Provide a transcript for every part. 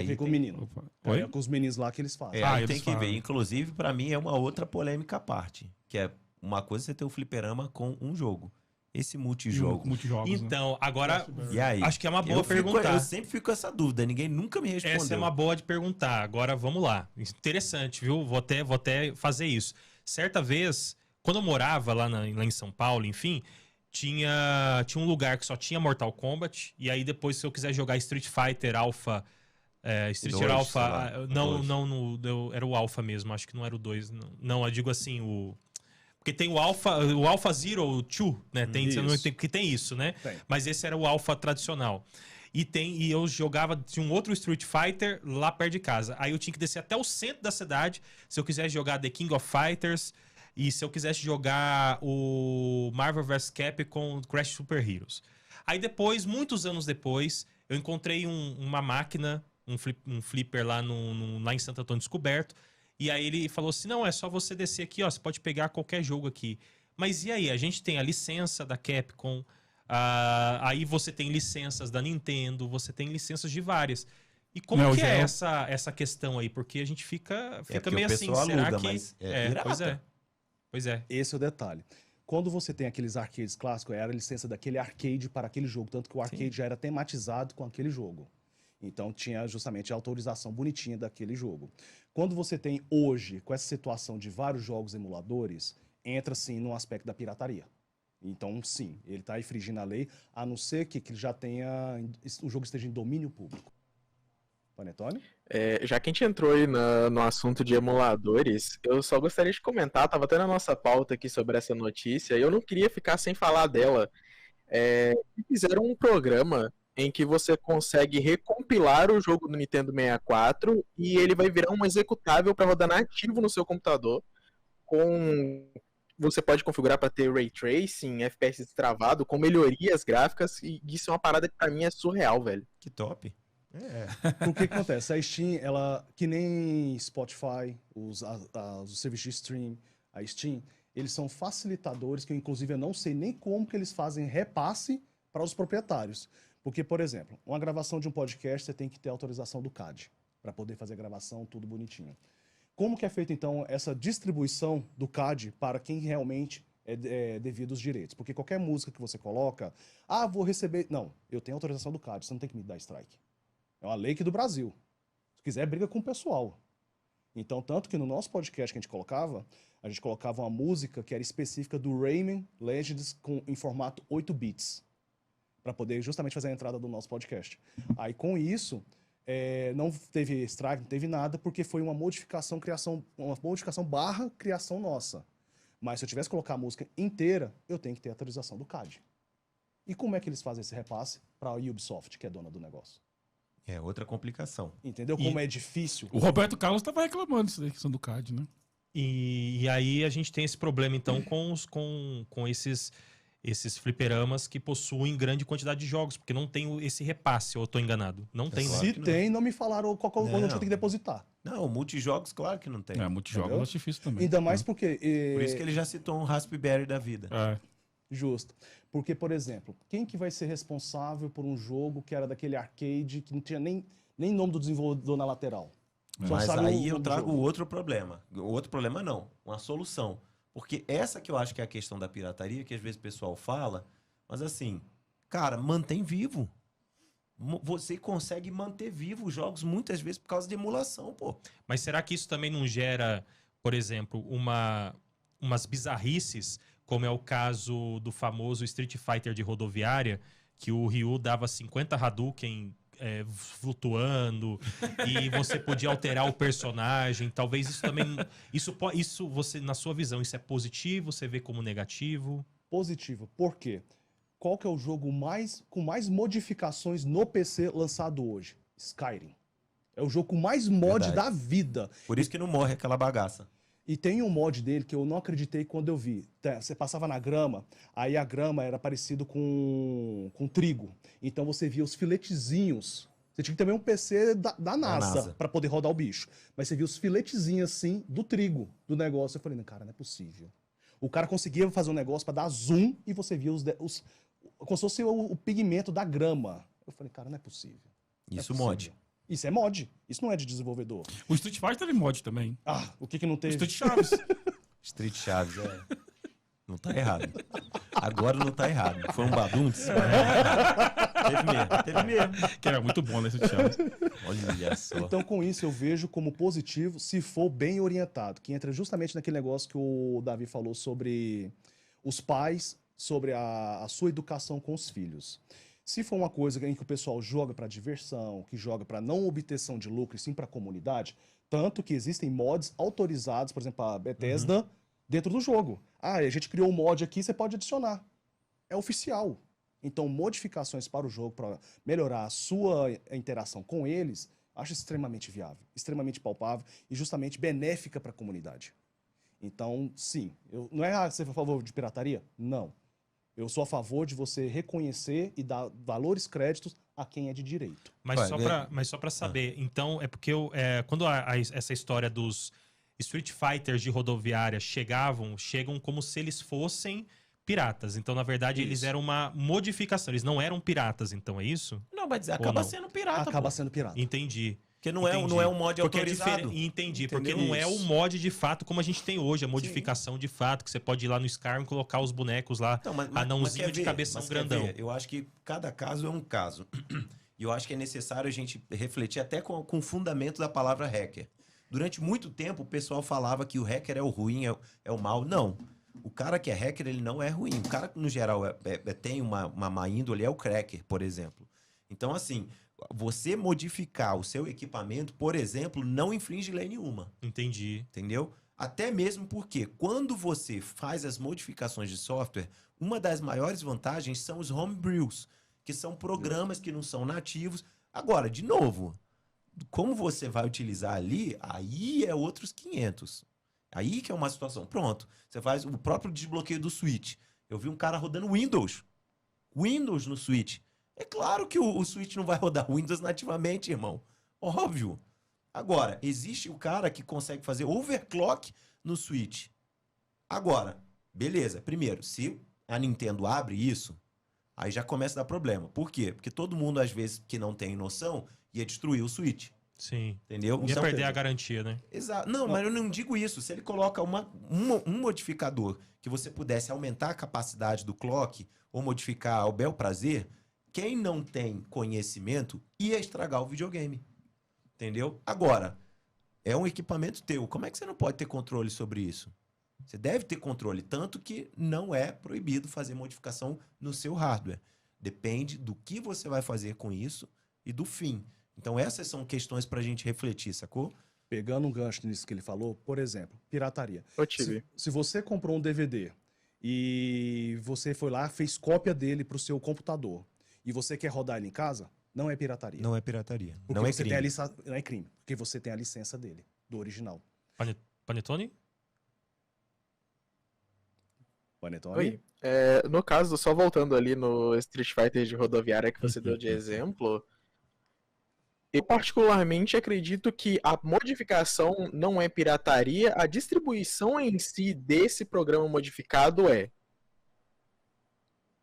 ver com o menino. Oi? É com os meninos lá que eles fazem. Aí eles tem que falam. ver. Inclusive, pra mim, é uma outra polêmica à parte. Que é uma coisa você ter o fliperama com um jogo. Esse multijogo. Multijogos, né? Então, agora, E aí? acho que é uma boa Eu perguntar. sempre fico com essa dúvida. Ninguém nunca me respondeu. Essa é uma boa de perguntar. Agora, vamos lá. Interessante, viu? Vou até fazer isso. Certa vez, quando eu morava lá em São Paulo, enfim, tinha um lugar que só tinha Mortal Kombat. E aí, depois, se eu quiser jogar Street Fighter Alpha... Street Fighter Dois, Alpha... sei lá, era o Alpha mesmo. Acho que não era o 2. Não, eu digo assim, o... Porque tem o Alpha Zero, o 2, né? Que tem isso, né? Tem. Mas esse era o Alpha tradicional. E eu jogava, tinha um outro Street Fighter lá perto de casa. Aí eu tinha que descer até o centro da cidade, se eu quisesse jogar The King of Fighters, e se eu quisesse jogar o Marvel vs Capcom Crash Super Heroes. Aí depois, muitos anos depois, eu encontrei uma máquina, um flipper lá em Santo Antônio Descoberto. E aí ele falou assim, não, é só você descer aqui, ó, você pode pegar qualquer jogo aqui. Mas e aí? A gente tem a licença da Capcom, aí você tem licenças da Nintendo, você tem licenças de várias. E como Neo que é Geo. essa questão aí? Porque a gente fica porque meio o assim, pessoal será aluga, que... mas é pirata. Pois é. Pois é. Esse é o detalhe. Quando você tem aqueles arcades clássicos, era a licença daquele arcade para aquele jogo, tanto que o arcade já era tematizado com aquele jogo. Então tinha justamente a autorização bonitinha daquele jogo. Quando você tem hoje, com essa situação de vários jogos emuladores, entra sim no aspecto da pirataria. Então sim, ele está infringindo a lei, a não ser que ele já tenha, o jogo esteja em domínio público. Panetone? Já que a gente entrou aí no assunto de emuladores, eu só gostaria de comentar, tava até na nossa pauta aqui sobre essa notícia, e eu não queria ficar sem falar dela. Fizeram um programa em que você consegue recompilar o jogo do Nintendo 64 e ele vai virar um executável para rodar nativo no seu computador. Você pode configurar para ter Ray Tracing, FPS travado, com melhorias gráficas, e isso é uma parada que para mim é surreal, velho. Que top. O que acontece? A Steam, ela, que nem Spotify, os serviços de stream, a Steam, eles são facilitadores que, inclusive, eu não sei nem como que eles fazem repasse para os proprietários. Porque, por exemplo, uma gravação de um podcast, você tem que ter autorização do CAD para poder fazer a gravação, tudo bonitinho. Como que é feita, então, essa distribuição do CAD para quem realmente é devido aos direitos? Porque qualquer música que você coloca, vou receber... Não, eu tenho autorização do CAD, você não tem que me dar strike. É uma lei aqui do Brasil. Se quiser, briga com o pessoal. Então, tanto que no nosso podcast que a gente colocava uma música que era específica do Rayman Legends em formato 8 bits. Para poder justamente fazer a entrada do nosso podcast. Aí, com isso, não teve strike, não teve nada, porque foi uma modificação barra criação nossa. Mas se eu tivesse que colocar a música inteira, eu tenho que ter a autorização do CAD. E como é que eles fazem esse repasse para a Ubisoft, que é dona do negócio? É outra complicação. Entendeu como é difícil? O Roberto Carlos estava reclamando disso daí, questão do CAD, né? E aí a gente tem esse problema, então, com esses fliperamas que possuem grande quantidade de jogos, porque não tem esse repasse, ou eu tô enganado? Não tem, Se né? tem, não me falaram onde eu Não. tenho que depositar. Não, multijogos, claro que não tem. Multijogos é Entendeu? mais difícil também. Ainda mais porque... Por isso que ele já citou um Raspberry da vida. Justo. Porque, por exemplo, quem que vai ser responsável por um jogo que era daquele arcade que não tinha nem nome do desenvolvedor na lateral? Só Mas sabe aí o eu trago jogo. outro problema. Outro problema não, uma solução. Porque essa que eu acho que é a questão da pirataria, que às vezes o pessoal fala, mas assim, cara, mantém vivo. Você consegue manter vivo os jogos muitas vezes por causa de emulação, pô. Mas será que isso também não gera, por exemplo, umas bizarrices, como é o caso do famoso Street Fighter de rodoviária, que o Ryu dava 50 Hadouken flutuando e você podia alterar o personagem? Talvez isso também... Isso você, na sua visão, isso é positivo? Você vê como negativo? Positivo. Por quê? Qual que é o jogo com mais modificações no PC lançado hoje? Skyrim. É o jogo com mais mod Verdade. da vida. Por isso que não morre aquela bagaça. E tem um mod dele que eu não acreditei quando eu vi. Você passava na grama, aí a grama era parecido com trigo. Então você via os filetezinhos. Você tinha que ter também um PC da NASA para poder rodar o bicho. Mas você via os filetezinhos assim do trigo do negócio. Eu falei, não, cara, não é possível. O cara conseguia fazer um negócio para dar zoom e você via como se fosse o pigmento da grama. Eu falei, cara, não é possível. Isso mod. Isso é mod. Isso não é de desenvolvedor. O Street Fighter teve mod também. Ah, o que não O teve? Street Chaves. Street Chaves, não tá errado. Agora não tá errado. Foi um baduntes. Teve mesmo. Que era muito bom, né, Street Chaves. Olha só. Então, com isso, eu vejo como positivo se for bem orientado, que entra justamente naquele negócio que o Davi falou sobre os pais, sobre a sua educação com os filhos. Se for uma coisa em que o pessoal joga para diversão, que joga para não obtenção de lucro, e sim para a comunidade, tanto que existem mods autorizados, por exemplo, a Bethesda, dentro do jogo. Ah, a gente criou um mod aqui, você pode adicionar. É oficial. Então, modificações para o jogo, para melhorar a sua interação com eles, acho extremamente viável, extremamente palpável e justamente benéfica para a comunidade. Então, sim, não é ser a favor de pirataria? Não. Eu sou a favor de você reconhecer e dar valores créditos a quem é de direito. Mas só pra saber, então, é porque quando essa história dos Street Fighters de rodoviária chegam como se eles fossem piratas. Então, na verdade, eles eram uma modificação. Eles não eram piratas, então, é isso? Não, mas acaba sendo pirata, Acaba sendo pirata. Entendi. Porque não é um mod porque autorizado. Entendi, Entendeu? porque não é o Isso. mod de fato como a gente tem hoje, a modificação de fato, que você pode ir lá no Skyrim e colocar os bonecos lá, Então, anãozinho quer de ver? cabeção Mas quer grandão. ver? Eu acho que cada caso é um caso. E eu acho que é necessário a gente refletir até com o fundamento da palavra hacker. Durante muito tempo, o pessoal falava que o hacker é o ruim, é o mal. Não. O cara que é hacker, ele não é ruim. O cara que, no geral, tem uma má índole é o cracker, por exemplo. Então, assim, você modificar o seu equipamento, por exemplo, não infringe lei nenhuma. Entendi. Entendeu? Até mesmo porque quando você faz as modificações de software, uma das maiores vantagens são os homebrews, que são programas que não são nativos. Agora, de novo, como você vai utilizar ali, aí é outros 500. Aí que é uma situação. Pronto, você faz o próprio desbloqueio do Switch. Eu vi um cara rodando Windows no Switch. É claro que o Switch não vai rodar Windows nativamente, irmão. Óbvio. Agora, existe o cara que consegue fazer overclock no Switch. Agora, beleza. Primeiro, se a Nintendo abre isso, aí já começa a dar problema. Por quê? Porque todo mundo, às vezes, que não tem noção, ia destruir o Switch. Sim. Entendeu? Ia Então, perder a garantia, né? Exato. Não, mas eu não digo isso. Se ele coloca um modificador que você pudesse aumentar a capacidade do clock ou modificar ao bel prazer, quem não tem conhecimento ia estragar o videogame. Entendeu? Agora, é um equipamento teu. Como é que você não pode ter controle sobre isso? Você deve ter controle, tanto que não é proibido fazer modificação no seu hardware. Depende do que você vai fazer com isso e do fim. Então essas são questões pra gente refletir, sacou? Pegando um gancho nisso que ele falou, por exemplo, pirataria. Ô, Tibi. Se você comprou um DVD e você foi lá, fez cópia dele pro seu computador e você quer rodar ele em casa, não é pirataria. Não é pirataria. Porque Não é você crime. tem a licença, não é crime, porque você tem a licença dele, do original. Panetone? Panetone? Oi. No caso, só voltando ali no Street Fighter de rodoviária que você deu de exemplo, eu particularmente acredito que a modificação não é pirataria, a distribuição em si desse programa modificado é.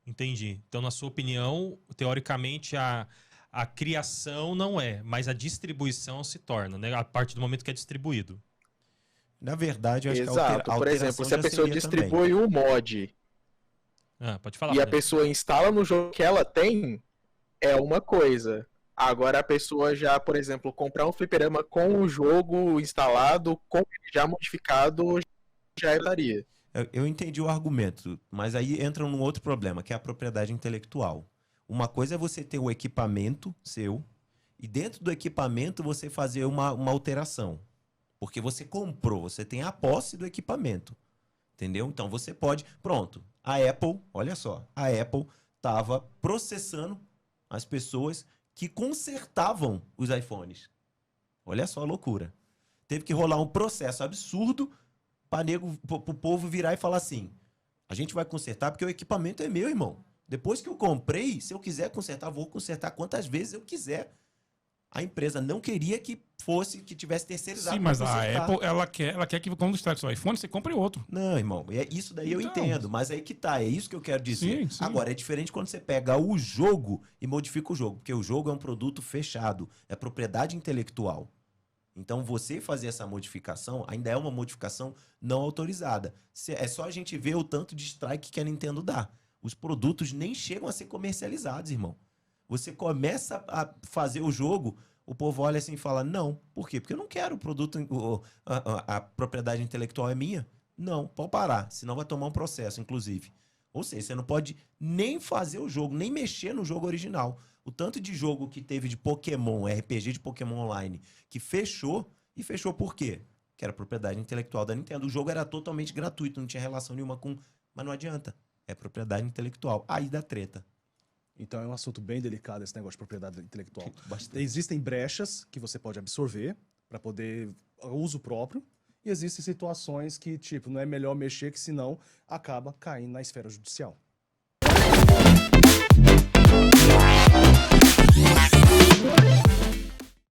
Entendi. Então, na sua opinião, teoricamente, a criação não é, mas a distribuição se torna, né? A partir do momento que é distribuído. Na verdade, eu acho que a Exato. Por alteração exemplo, se a já pessoa seria distribui um mod Pode falar. e a Panetone. pessoa instala no jogo que ela tem, é uma coisa. Agora a pessoa já, por exemplo, comprar um fliperama com o jogo instalado, com ele já modificado, já daria. Eu entendi o argumento, mas aí entra num outro problema, que é a propriedade intelectual. Uma coisa é você ter o equipamento seu e dentro do equipamento você fazer uma alteração. Porque você comprou, você tem a posse do equipamento. Entendeu? Então você pode... Pronto. A Apple, olha só, a Apple estava processando as pessoas que consertavam os iPhones. Olha só a loucura. Teve que rolar um processo absurdo para o povo virar e falar assim: a gente vai consertar porque o equipamento é meu, irmão. Depois que eu comprei, se eu quiser consertar, vou consertar quantas vezes eu quiser. A empresa não queria que tivesse terceirizado. Sim, pra mas a consertar. Apple, ela quer que quando estraga seu iPhone, você compre outro. Não, irmão, isso daí eu Então. entendo, mas aí que tá, é isso que eu quero dizer. Sim, sim. Agora, é diferente quando você pega o jogo e modifica o jogo, porque o jogo é um produto fechado, é propriedade intelectual. Então, você fazer essa modificação ainda é uma modificação não autorizada. É só a gente ver o tanto de strike que a Nintendo dá. Os produtos nem chegam a ser comercializados, irmão. Você começa a fazer o jogo, o povo olha assim e fala, não. Por quê? Porque eu não quero o produto, a propriedade intelectual é minha. Não, pode parar, senão vai tomar um processo, inclusive. Ou seja, você não pode nem fazer o jogo, nem mexer no jogo original. O tanto de jogo que teve de Pokémon, RPG de Pokémon Online, que fechou, e fechou por quê? Que era propriedade intelectual da Nintendo. O jogo era totalmente gratuito, não tinha relação nenhuma com... Mas não adianta, é propriedade intelectual. Aí dá treta. Então é um assunto bem delicado esse negócio de propriedade intelectual. Bastante. Existem brechas que você pode absorver para poder uso próprio, e existem situações que, tipo, não é melhor mexer, que senão acaba caindo na esfera judicial.